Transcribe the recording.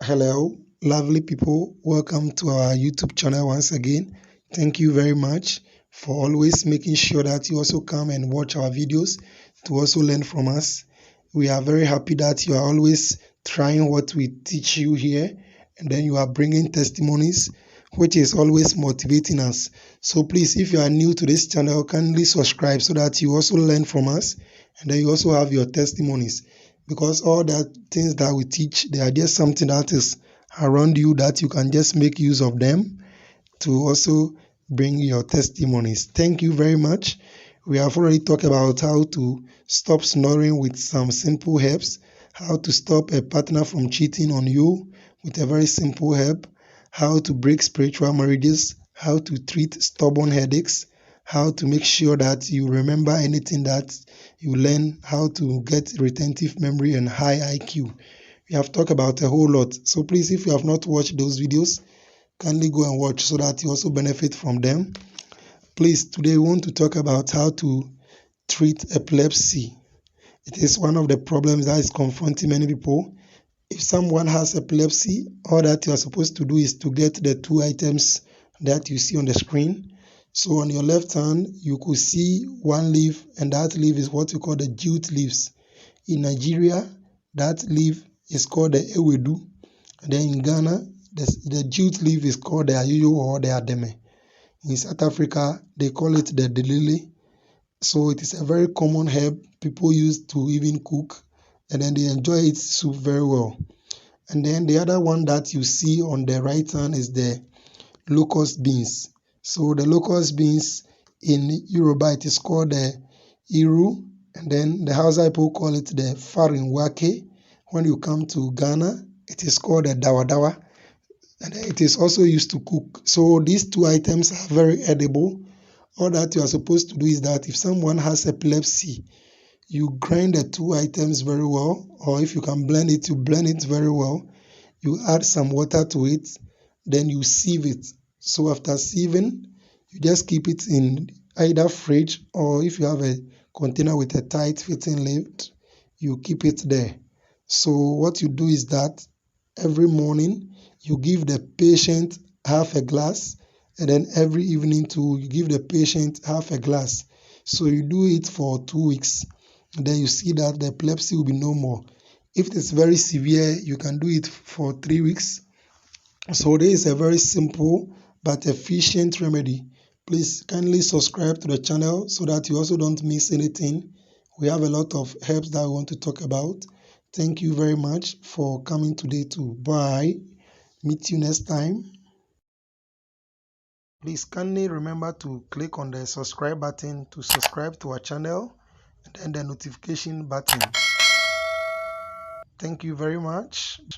Hello, lovely people. Welcome to our YouTube channel once again. Thank you very much for always making sure that you also come and watch our videos to also learn from us. We are very happy that you are always trying what we teach you here, and then you are bringing testimonies, which is always motivating us. So please, if you are new to this channel, kindly subscribe so that you also learn from us, and then you also have your testimonies. Because all the things that we teach, they are just something that is around you that you can just make use of them to also bring your testimonies. Thank you very much. We have already talked about how to stop snoring with some simple helps, how to stop a partner from cheating on you with a very simple help, how to break spiritual marriages, how to treat stubborn headaches, how to make sure that you remember anything that you learn, how to get retentive memory and high IQ. We have talked about a whole lot. So please, if you have not watched those videos, kindly go and watch so that you also benefit from them. Please, today we want to talk about how to treat epilepsy. It is one of the problems that is confronting many people. If someone has epilepsy, all that you are supposed to do is to get the two items that you see on the screen. So on your left hand, you could see one leaf, and that leaf is what you call the jute leaves. In Nigeria, that leaf is called the ewedu. And then in Ghana, the jute leaf is called the ayoyo or the ademe. In South Africa, they call it the delele. So it is a very common herb people use to even cook, and then they enjoy its soup very well. And then the other one that you see on the right hand is the locust beans. So the locust beans in Yoruba, it is called the iru, and then the Hausa people call it the farin wake. When you come to Ghana, it is called the dawadawa, and it is also used to cook. So these two items are very edible. All that you are supposed to do is that if someone has epilepsy, you grind the two items very well, or if you can blend it, you blend it very well. You add some water to it, then you sieve it. So after sieving, you just keep it in either fridge, or if you have a container with a tight fitting lid, you keep it there. So what you do is that every morning you give the patient half a glass, and then every evening too you give the patient half a glass. So you do it for 2 weeks, and then you see that the epilepsy will be no more. If it is very severe, you can do it for 3 weeks. So this is a very simple but efficient remedy. Please kindly subscribe to the channel so that you also don't miss anything. We have a lot of herbs that we want to talk about. Thank you very much for coming today too. Bye. Meet you next time. Please kindly remember to click on the subscribe button to subscribe to our channel, and then the notification button. Thank you very much.